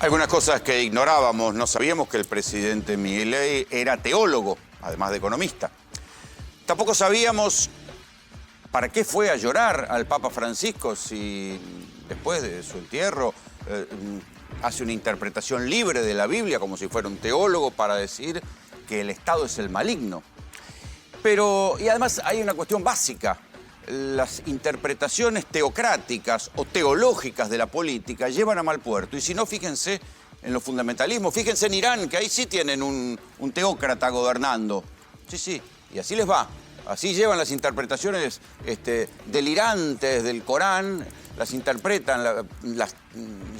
Algunas cosas que ignorábamos, no sabíamos que el presidente Milei era teólogo, además de economista. Tampoco sabíamos para qué fue a llorar al Papa Francisco si después de su entierro hace una interpretación libre de la Biblia como si fuera un teólogo para decir que el Estado es el maligno. Y además hay una cuestión básica. Las interpretaciones teocráticas o teológicas de la política llevan a mal puerto. Y si no, fíjense en los fundamentalismos. Fíjense en Irán, que ahí sí tienen un teócrata gobernando. Sí, y así les va. Así llevan las interpretaciones delirantes del Corán, las interpretan, las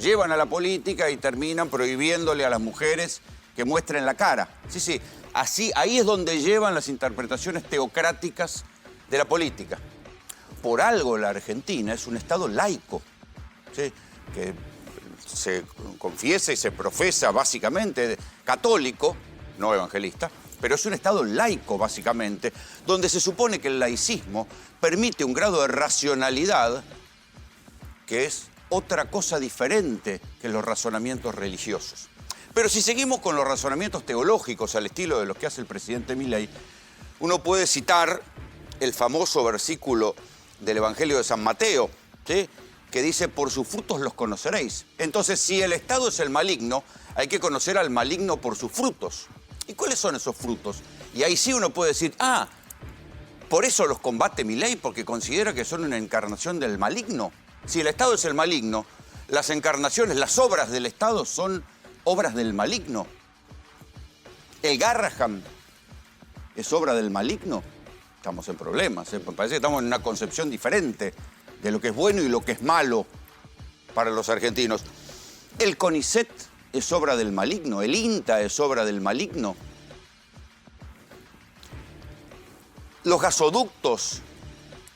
llevan a la política y terminan prohibiéndole a las mujeres que muestren la cara. Sí, así, ahí es donde llevan las interpretaciones teocráticas de la política. Por algo la Argentina es un Estado laico, ¿sí? Que se confiesa y se profesa básicamente católico, no evangelista, pero es un Estado laico básicamente, donde se supone que el laicismo permite un grado de racionalidad que es otra cosa diferente que los razonamientos religiosos. Pero si seguimos con los razonamientos teológicos al estilo de los que hace el presidente Milei, uno puede citar el famoso versículo del Evangelio de San Mateo, ¿sí? Que dice, por sus frutos los conoceréis. Entonces, si el Estado es el maligno, hay que conocer al maligno por sus frutos. ¿Y cuáles son esos frutos? Y ahí sí uno puede decir, por eso los combate Milei, porque considera que son una encarnación del maligno. Si el Estado es el maligno, las encarnaciones, las obras del Estado son obras del maligno. El Garrahan es obra del maligno. Estamos en problemas, ¿eh? Parece que estamos en una concepción diferente de lo que es bueno y lo que es malo para los argentinos. El CONICET es obra del maligno, el INTA es obra del maligno. Los gasoductos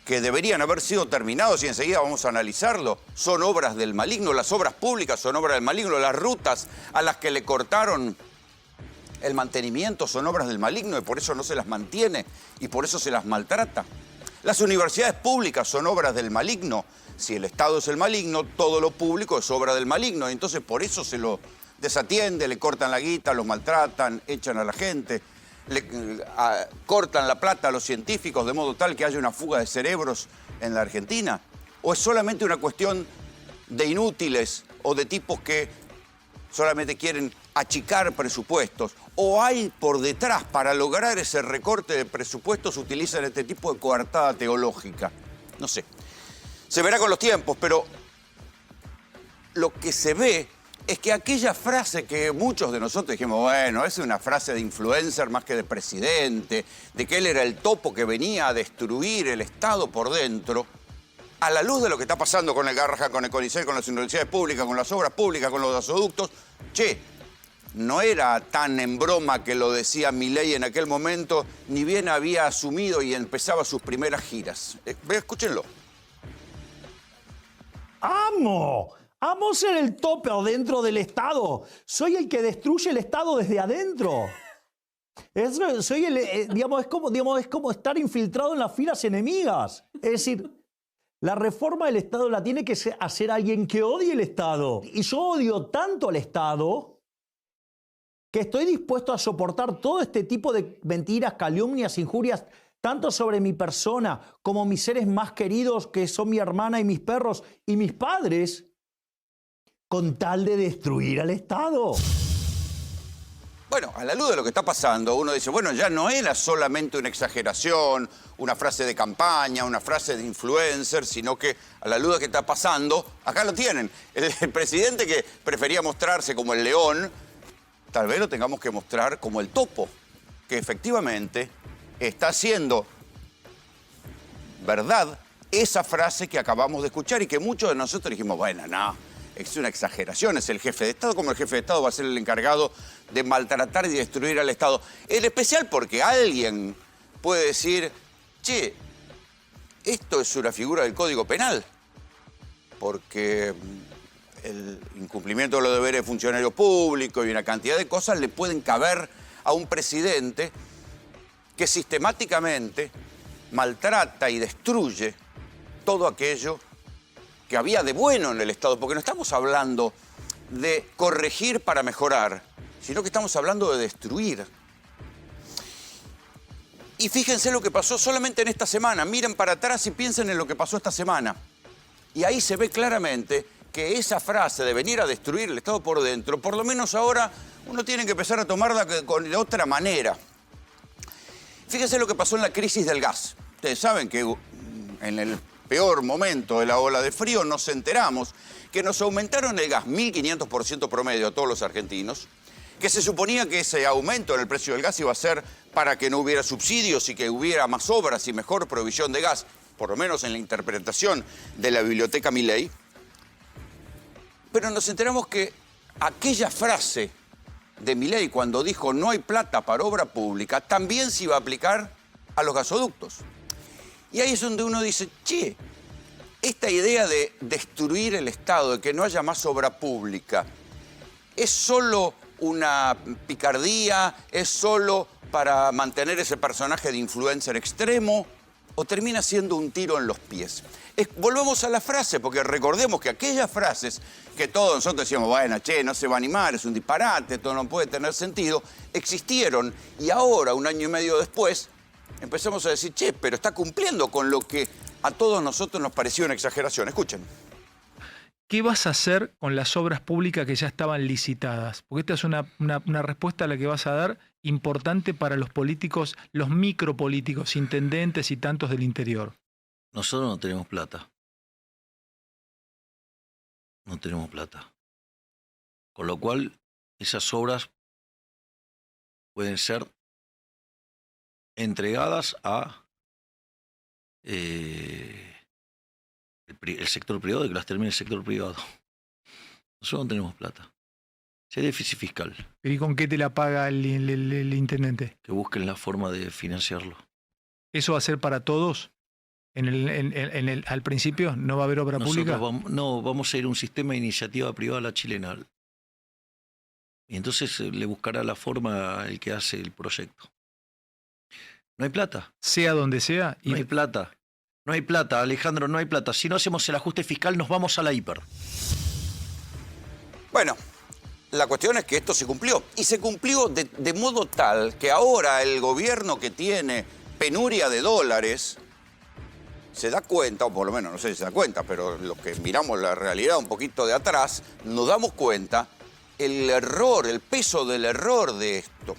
que deberían haber sido terminados, y enseguida vamos a analizarlo, son obras del maligno. Las obras públicas son obras del maligno. Las rutas a las que le cortaron el mantenimiento son obras del maligno y por eso no se las mantiene y por eso se las maltrata. Las universidades públicas son obras del maligno. Si el Estado es el maligno, todo lo público es obra del maligno. Entonces por eso se lo desatiende, le cortan la guita, los maltratan, echan a la gente, cortan la plata a los científicos de modo tal que haya una fuga de cerebros en la Argentina. ¿O es solamente una cuestión de inútiles o de tipos que solamente quieren achicar presupuestos? ¿O hay por detrás, para lograr ese recorte de presupuestos, utilizan este tipo de coartada teológica? No sé. Se verá con los tiempos, pero lo que se ve es que aquella frase que muchos de nosotros dijimos, bueno, es una frase de influencer más que de presidente, de que él era el topo que venía a destruir el Estado por dentro, a la luz de lo que está pasando con el Garrahan, con el CONICET, con las universidades públicas, con las obras públicas, con los gasoductos, no era tan en broma que lo decía Milei en aquel momento, ni bien había asumido y empezaba sus primeras giras. Escúchenlo. Amo ser el tope adentro del Estado. Soy el que destruye el Estado desde adentro. Es como estar infiltrado en las filas enemigas. Es decir, la reforma del Estado la tiene que hacer alguien que odie el Estado. Y yo odio tanto al Estado que estoy dispuesto a soportar todo este tipo de mentiras, calumnias, injurias, tanto sobre mi persona como mis seres más queridos, que son mi hermana y mis perros y mis padres, con tal de destruir al Estado. Bueno, a la luz de lo que está pasando, uno dice, bueno, ya no era solamente una exageración, una frase de campaña, una frase de influencer, sino que a la luz de lo que está pasando, acá lo tienen. El presidente que prefería mostrarse como el león, tal vez lo tengamos que mostrar como el topo, que efectivamente está haciendo verdad esa frase que acabamos de escuchar y que muchos de nosotros dijimos, bueno, no, es una exageración, es el jefe de Estado, como el jefe de Estado va a ser el encargado de maltratar y destruir al Estado. En especial porque alguien puede decir, esto es una figura del Código Penal, porque el incumplimiento de los deberes de funcionario público y una cantidad de cosas le pueden caber a un presidente que sistemáticamente maltrata y destruye todo aquello que había de bueno en el Estado, porque no estamos hablando de corregir para mejorar, sino que estamos hablando de destruir. Y fíjense lo que pasó solamente en esta semana. Miren para atrás y piensen en lo que pasó esta semana. Y ahí se ve claramente que esa frase de venir a destruir el Estado por dentro, por lo menos ahora uno tiene que empezar a tomarla de otra manera. Fíjense lo que pasó en la crisis del gas. Ustedes saben que en el peor momento de la ola de frío nos enteramos que nos aumentaron el gas 1.500% promedio a todos los argentinos, que se suponía que ese aumento en el precio del gas iba a ser para que no hubiera subsidios y que hubiera más obras y mejor provisión de gas, por lo menos en la interpretación de la Biblioteca Milei. Pero nos enteramos que aquella frase de Milei cuando dijo no hay plata para obra pública también se iba a aplicar a los gasoductos. Y ahí es donde uno dice, che, esta idea de destruir el Estado, de que no haya más obra pública, ¿es solo una picardía? ¿Es solo para mantener ese personaje de influencer extremo? ¿O termina siendo un tiro en los pies? Volvemos a la frase, porque recordemos que aquellas frases que todos nosotros decíamos, bueno, che, no se va a animar, es un disparate, esto no puede tener sentido, existieron y ahora, un año y medio después, empezamos a decir, che, pero está cumpliendo con lo que a todos nosotros nos pareció una exageración. Escuchen. ¿Qué vas a hacer con las obras públicas que ya estaban licitadas? Porque esta es una respuesta a la que vas a dar importante para los políticos, los micropolíticos, intendentes y tantos del interior. Nosotros no tenemos plata. No tenemos plata. Con lo cual, esas obras pueden ser entregadas a el sector privado y que las termine el sector privado. Nosotros no tenemos plata. Si hay déficit fiscal. ¿Y con qué te la paga el intendente? Que busquen la forma de financiarlo. ¿Eso va a ser para todos? Al principio no va a haber obra pública. Vamos a ir a un sistema de iniciativa privada a la chilena. Y entonces le buscará la forma el que hace el proyecto. No hay plata. Sea donde sea. No hay plata. No hay plata, Alejandro, no hay plata. Si no hacemos el ajuste fiscal, nos vamos a la hiper. Bueno, la cuestión es que esto se cumplió. Y se cumplió de modo tal que ahora el gobierno que tiene penuria de dólares se da cuenta, o por lo menos no sé si se da cuenta, pero los que miramos la realidad un poquito de atrás, nos damos cuenta el error, el peso del error de esto.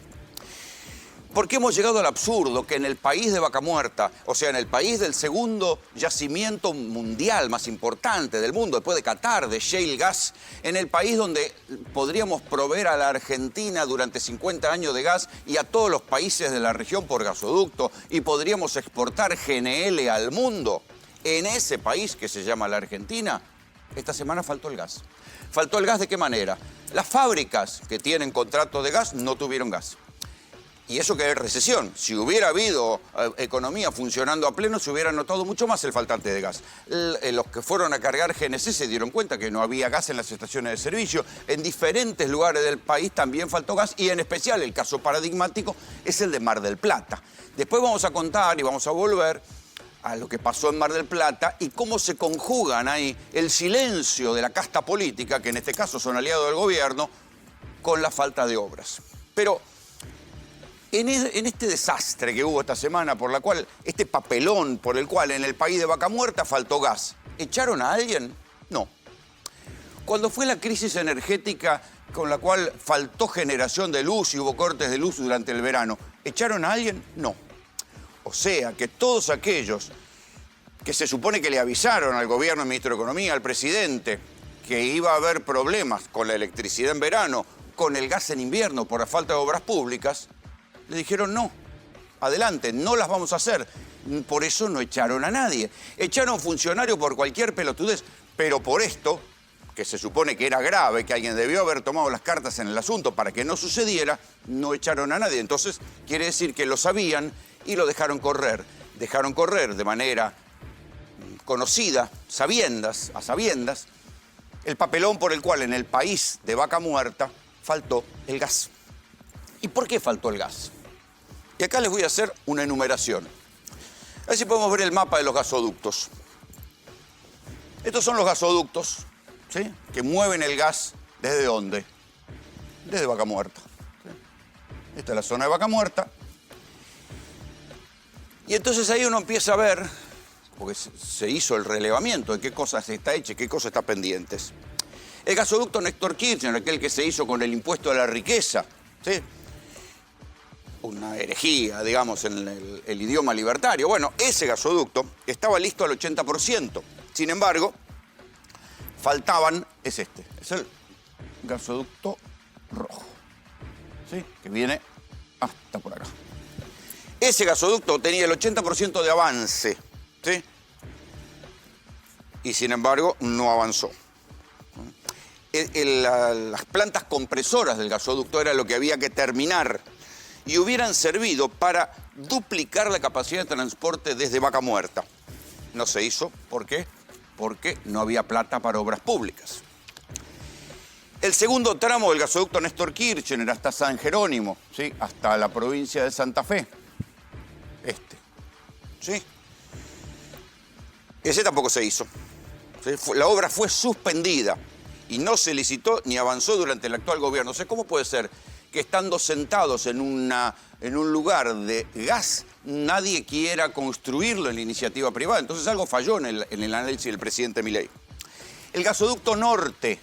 Porque hemos llegado al absurdo que en el país de Vaca Muerta, o sea, en el país del segundo yacimiento mundial más importante del mundo, después de Qatar, de shale gas, en el país donde podríamos proveer a la Argentina durante 50 años de gas y a todos los países de la región por gasoducto, y podríamos exportar GNL al mundo, en ese país que se llama la Argentina, esta semana faltó el gas. ¿Faltó el gas de qué manera? Las fábricas que tienen contratos de gas no tuvieron gas. Y eso que es recesión. Si hubiera habido economía funcionando a pleno, se hubiera notado mucho más el faltante de gas. Los que fueron a cargar GNC se dieron cuenta que no había gas en las estaciones de servicio. En diferentes lugares del país también faltó gas y en especial el caso paradigmático es el de Mar del Plata. Después vamos a contar y vamos a volver a lo que pasó en Mar del Plata y cómo se conjugan ahí el silencio de la casta política, que en este caso son aliados del gobierno, con la falta de obras. Pero en este desastre que hubo esta semana, este papelón por el cual en el país de Vaca Muerta faltó gas, ¿echaron a alguien? No. Cuando fue la crisis energética con la cual faltó generación de luz y hubo cortes de luz durante el verano, ¿echaron a alguien? No. O sea que todos aquellos que se supone que le avisaron al gobierno, al ministro de Economía, al presidente, que iba a haber problemas con la electricidad en verano, con el gas en invierno por la falta de obras públicas, le dijeron no, adelante, no las vamos a hacer. Por eso no echaron a nadie. Echaron funcionarios por cualquier pelotudez, pero por esto, que se supone que era grave, que alguien debió haber tomado las cartas en el asunto para que no sucediera, no echaron a nadie. Entonces, quiere decir que lo sabían y lo dejaron correr. Dejaron correr de manera conocida, a sabiendas, el papelón por el cual en el país de Vaca Muerta faltó el gas. ¿Y por qué faltó el gas? Y acá les voy a hacer una enumeración. A ver si podemos ver el mapa de los gasoductos. Estos son los gasoductos, ¿sí?, que mueven el gas ¿Desde dónde? Desde Vaca Muerta. Esta es la zona de Vaca Muerta. Y entonces ahí uno empieza a ver, porque se hizo el relevamiento de qué cosas está hecha y qué cosas están pendientes. El gasoducto Néstor Kirchner, aquel que se hizo con el impuesto a la riqueza, ¿sí? Una herejía, digamos, en el idioma libertario. Bueno, ese gasoducto estaba listo al 80%. Sin embargo, faltaban, es este, es el gasoducto rojo, ¿sí? Que viene hasta por acá. Ese gasoducto tenía el 80% de avance, ¿sí? Y sin embargo, no avanzó. Las plantas compresoras del gasoducto era lo que había que terminar y hubieran servido para duplicar la capacidad de transporte desde Vaca Muerta. No se hizo, ¿por qué? Porque no había plata para obras públicas. El segundo tramo del gasoducto Néstor Kirchner hasta San Jerónimo, ¿sí? Hasta la provincia de Santa Fe. ¿Sí? Ese tampoco se hizo. ¿Sí? La obra fue suspendida y no se licitó ni avanzó durante el actual gobierno. O sea, ¿cómo puede ser que estando sentados en un lugar de gas, nadie quiera construirlo en la iniciativa privada? Entonces algo falló en el análisis del presidente Milei. El gasoducto norte,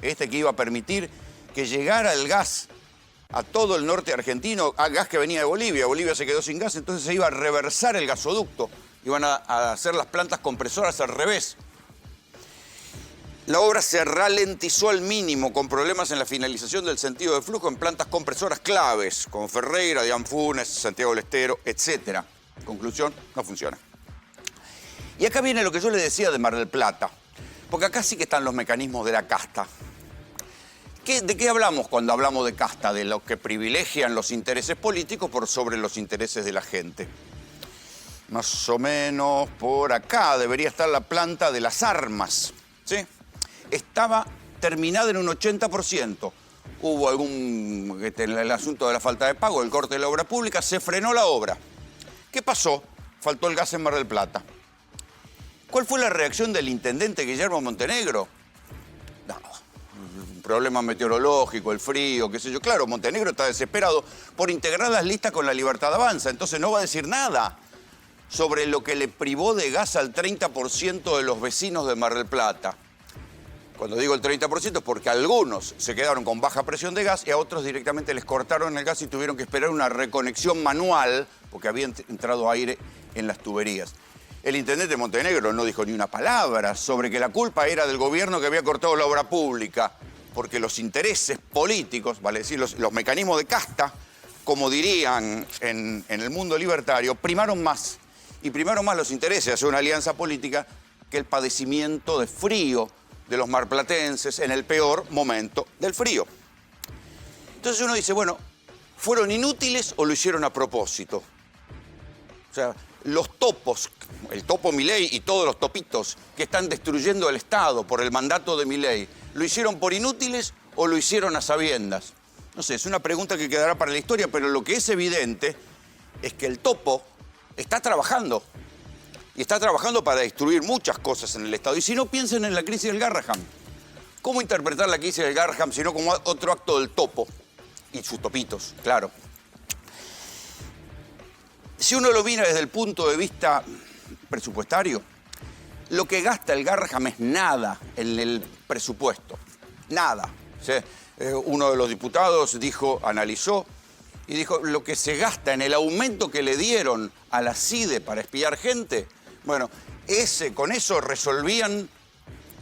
este que iba a permitir que llegara el gas a todo el norte argentino, a gas que venía de Bolivia. Bolivia se quedó sin gas, entonces se iba a reversar el gasoducto. Iban a hacer las plantas compresoras al revés. La obra se ralentizó al mínimo con problemas en la finalización del sentido de flujo en plantas compresoras claves, como Ferreira, Dianfunes, Santiago del Estero, etc. Conclusión, no funciona. Y acá viene lo que yo le decía de Mar del Plata, porque acá sí que están los mecanismos de la casta. ¿De qué hablamos cuando hablamos de casta? De los que privilegian los intereses políticos por sobre los intereses de la gente. Más o menos por acá debería estar la planta de las armas, ¿sí? Estaba terminada en un 80%. Hubo el asunto de la falta de pago, el corte de la obra pública, se frenó la obra. ¿Qué pasó? Faltó el gas en Mar del Plata. ¿Cuál fue la reacción del intendente Guillermo Montenegro? Nada. Un problema meteorológico, el frío, qué sé yo. Claro, Montenegro está desesperado por integrar las listas con la Libertad Avanza, entonces no va a decir nada sobre lo que le privó de gas al 30% de los vecinos de Mar del Plata. Cuando digo el 30% es porque algunos se quedaron con baja presión de gas y a otros directamente les cortaron el gas y tuvieron que esperar una reconexión manual porque había entrado aire en las tuberías. El intendente Montenegro no dijo ni una palabra sobre que la culpa era del gobierno que había cortado la obra pública, porque los intereses políticos, vale decir, los mecanismos de casta, como dirían en el mundo libertario, primaron más. Y primaron más los intereses de hacer una alianza política que el padecimiento de frío de los marplatenses en el peor momento del frío. Entonces uno dice, bueno, ¿fueron inútiles o lo hicieron a propósito? O sea, los topos, el topo Milei y todos los topitos que están destruyendo el Estado por el mandato de Milei, ¿lo hicieron por inútiles o lo hicieron a sabiendas? No sé, es una pregunta que quedará para la historia, pero lo que es evidente es que el topo está trabajando. Y está trabajando para destruir muchas cosas en el Estado. Y si no, piensen en la crisis del Garrahan. ¿Cómo interpretar la crisis del Garrahan sino como otro acto del topo? Y sus topitos, claro. Si uno lo mira desde el punto de vista presupuestario, lo que gasta el Garrahan es nada en el presupuesto. Nada. ¿Sí? Uno de los diputados analizó y dijo, lo que se gasta en el aumento que le dieron a la CIDE para espiar gente, bueno, con eso resolvían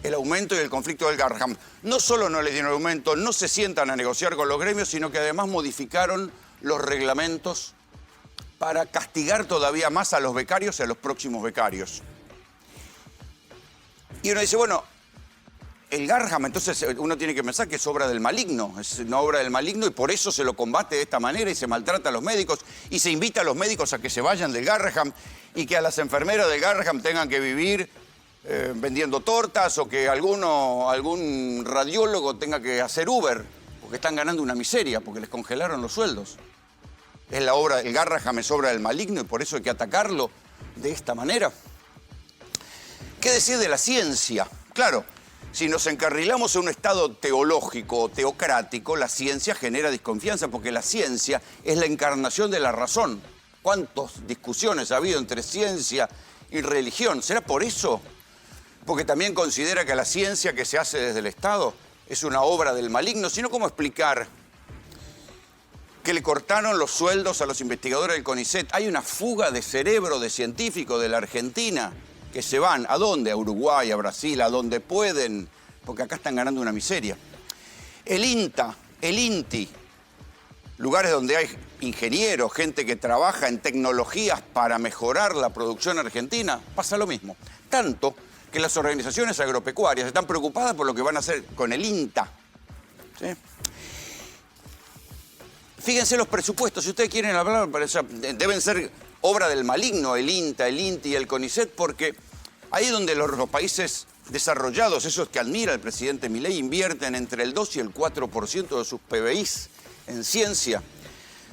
el aumento y el conflicto del Garrahan. No solo no le dieron aumento, no se sientan a negociar con los gremios, sino que además modificaron los reglamentos para castigar todavía más a los becarios y a los próximos becarios. Y uno dice, bueno, el Garrahan, entonces uno tiene que pensar que es obra del maligno, es una obra del maligno y por eso se lo combate de esta manera y se maltrata a los médicos y se invita a los médicos a que se vayan del Garrahan y que a las enfermeras del Garrahan tengan que vivir vendiendo tortas o que algún radiólogo tenga que hacer Uber porque están ganando una miseria, porque les congelaron los sueldos. El Garrahan es obra del maligno y por eso hay que atacarlo de esta manera. ¿Qué decir de la ciencia? Claro, Si nos encarrilamos en un estado teológico o teocrático, la ciencia genera desconfianza, porque la ciencia es la encarnación de la razón. ¿Cuántas discusiones ha habido entre ciencia y religión? ¿Será por eso? Porque también considera que la ciencia que se hace desde el Estado es una obra del maligno. Sino, ¿cómo explicar que le cortaron los sueldos a los investigadores del CONICET? Hay una fuga de cerebro de científicos de la Argentina que se van, ¿a dónde? A Uruguay, a Brasil, a donde pueden, porque acá están ganando una miseria. El INTA, el INTI, lugares donde hay ingenieros, gente que trabaja en tecnologías para mejorar la producción argentina, pasa lo mismo. Tanto que las organizaciones agropecuarias están preocupadas por lo que van a hacer con el INTA. ¿Sí? Fíjense los presupuestos, si ustedes quieren hablar, deben ser obra del maligno el INTA, el INTI y el CONICET, porque ahí es donde los países desarrollados, esos que admira el presidente Milei, invierten entre el 2 y el 4% de sus PBIs en ciencia.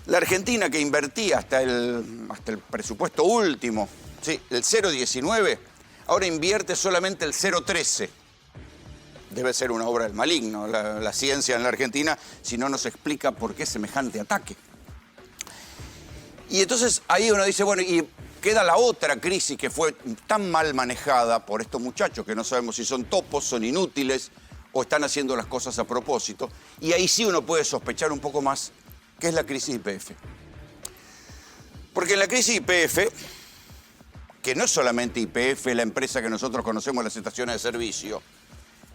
La Argentina, que invertía hasta el presupuesto último, ¿sí?, el 0,19, ahora invierte solamente el 0,13. Debe ser una obra del maligno la ciencia en la Argentina, si no nos explica por qué semejante ataque. Y entonces ahí uno dice, bueno, y queda la otra crisis que fue tan mal manejada por estos muchachos que no sabemos si son topos, son inútiles o están haciendo las cosas a propósito. Y ahí sí uno puede sospechar un poco más, que es la crisis YPF. Porque en la crisis YPF, que no es solamente YPF, la empresa que nosotros conocemos, las estaciones de servicio,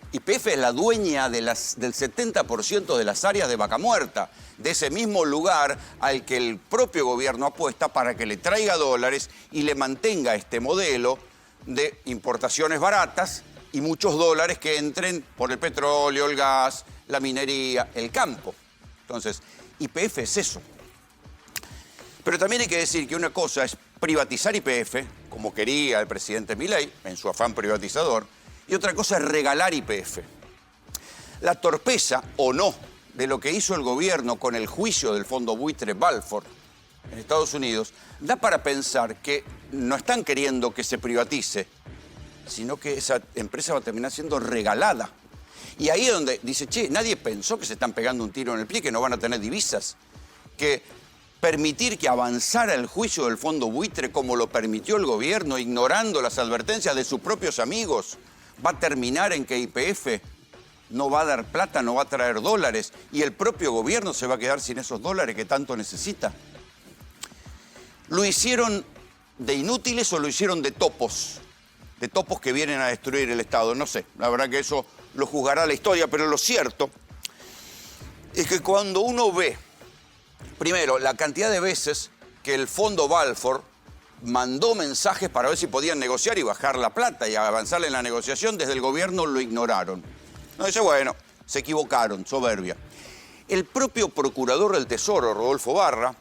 YPF es la dueña del 70% de las áreas de Vaca Muerta, de ese mismo lugar al que el propio gobierno apuesta para que le traiga dólares y le mantenga este modelo de importaciones baratas y muchos dólares que entren por el petróleo, el gas, la minería, el campo. Entonces, YPF es eso. Pero también hay que decir que una cosa es privatizar YPF, como quería el presidente Milei, en su afán privatizador, y otra cosa es regalar YPF. La torpeza, o no, de lo que hizo el gobierno con el juicio del fondo buitre Balfour en Estados Unidos, da para pensar que no están queriendo que se privatice, sino que esa empresa va a terminar siendo regalada. Y ahí es donde dice, che, nadie pensó que se están pegando un tiro en el pie, que no van a tener divisas, que permitir que avanzara el juicio del fondo buitre como lo permitió el gobierno, ignorando las advertencias de sus propios amigos, va a terminar en que YPF no va a dar plata, no va a traer dólares y el propio gobierno se va a quedar sin esos dólares que tanto necesita. ¿Lo hicieron de inútiles o lo hicieron de topos? De topos que vienen a destruir el Estado. No sé, la verdad que eso lo juzgará la historia, pero lo cierto es que cuando uno ve, primero, la cantidad de veces que el fondo Balfour mandó mensajes para ver si podían negociar y bajar la plata y avanzar en la negociación, desde el gobierno lo ignoraron. No, dice, bueno, se equivocaron, soberbia. El propio procurador del Tesoro, Rodolfo Barra,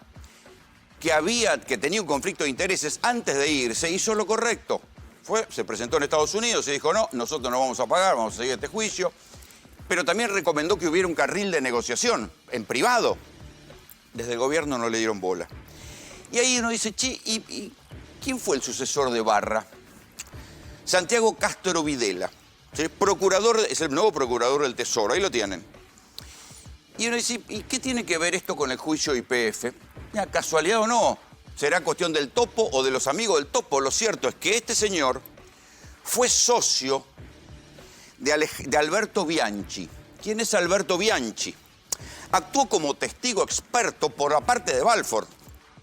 que tenía un conflicto de intereses antes de irse, hizo lo correcto. Se presentó en Estados Unidos y dijo, no, nosotros no vamos a pagar, vamos a seguir este juicio. Pero también recomendó que hubiera un carril de negociación, en privado. Desde el gobierno no le dieron bola. Y ahí uno dice, che, ¿y quién fue el sucesor de Barra? Santiago Castro Videla, ¿sí? Procurador, es el nuevo procurador del Tesoro, ahí lo tienen. Y uno dice, ¿y qué tiene que ver esto con el juicio YPF? Mira, casualidad o no, será cuestión del topo o de los amigos del topo. Lo cierto es que este señor fue socio de Alberto Bianchi. ¿Quién es Alberto Bianchi? Actuó como testigo experto por la parte de Balfour.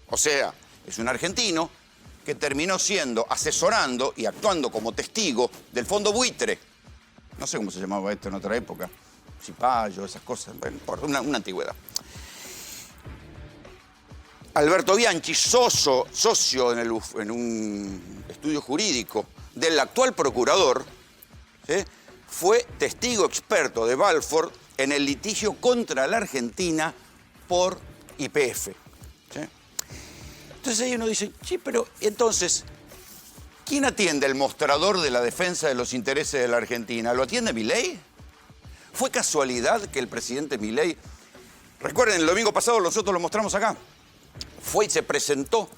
O sea, es un argentino que terminó asesorando y actuando como testigo del fondo buitre. No sé cómo se llamaba esto en otra época. Cipayo, esas cosas, bueno, por una antigüedad. Alberto Bianchi, socio en un estudio jurídico del actual procurador, ¿sí?, fue testigo experto de Balfour en el litigio contra la Argentina por YPF. ¿Sí? Entonces ahí uno dice, sí, pero entonces, ¿quién atiende el mostrador de la defensa de los intereses de la Argentina? ¿Lo atiende Milei? ¿Fue casualidad que el presidente Milei, recuerden, el domingo pasado nosotros lo mostramos acá, fue y se presentó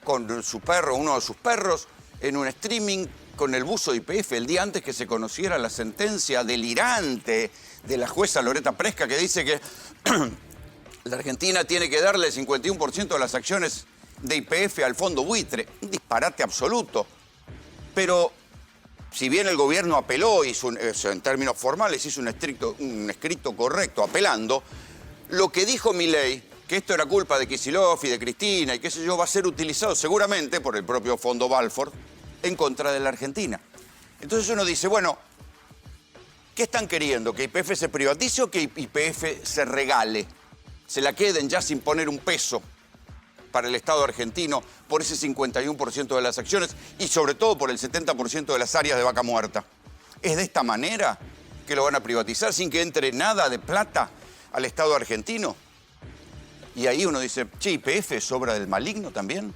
con su perro, uno de sus perros, en un streaming con el buzo de YPF el día antes que se conociera la sentencia delirante de la jueza Loretta Presca, que dice que la Argentina tiene que darle el 51% de las acciones de YPF al fondo buitre. Un disparate absoluto. Pero si bien el gobierno apeló, en términos formales, hizo un escrito correcto apelando, lo que dijo Milei, que esto era culpa de Kicillof y de Cristina y qué sé yo, va a ser utilizado seguramente por el propio Fondo Balfour en contra de la Argentina. Entonces uno dice, bueno, ¿qué están queriendo? ¿Que YPF se privatice o que YPF se regale? Se la queden ya sin poner un peso para el Estado argentino por ese 51% de las acciones y sobre todo por el 70% de las áreas de vaca muerta. ¿Es de esta manera que lo van a privatizar sin que entre nada de plata al Estado argentino? Y ahí uno dice, che, ¿YPF es obra del maligno también?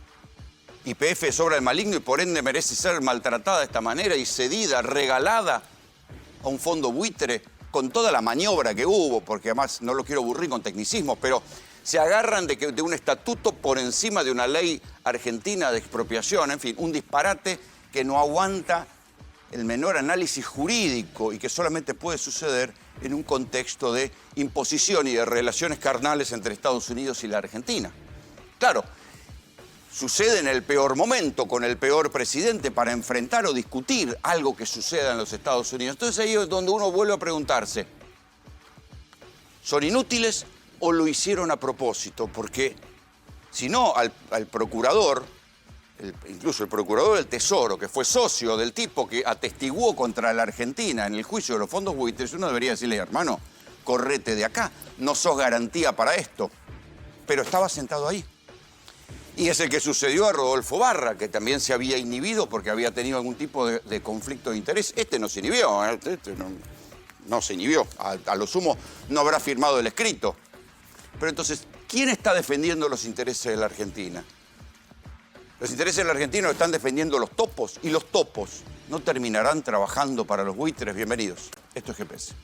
YPF es obra del maligno y por ende merece ser maltratada de esta manera y cedida, regalada a un fondo buitre con toda la maniobra que hubo, porque además no lo quiero aburrir con tecnicismos, pero se agarran de un estatuto por encima de una ley argentina de expropiación, en fin, un disparate que no aguanta el menor análisis jurídico y que solamente puede suceder en un contexto de imposición y de relaciones carnales entre Estados Unidos y la Argentina. Claro, sucede en el peor momento, con el peor presidente, para enfrentar o discutir algo que suceda en los Estados Unidos. Entonces ahí es donde uno vuelve a preguntarse, ¿son inútiles o lo hicieron a propósito? Porque si no, al procurador, incluso el procurador del Tesoro, que fue socio del tipo que atestiguó contra la Argentina en el juicio de los fondos buitres, uno debería decirle, hermano, correte de acá, no sos garantía para esto. Pero estaba sentado ahí. Y es el que sucedió a Rodolfo Barra, que también se había inhibido porque había tenido algún tipo de conflicto de interés. Este no se inhibió, no se inhibió. A lo sumo no habrá firmado el escrito. Pero entonces, ¿quién está defendiendo los intereses de la Argentina? Los intereses de la Argentina lo están defendiendo los topos, y los topos no terminarán trabajando para los buitres. Bienvenidos. Esto es GPS.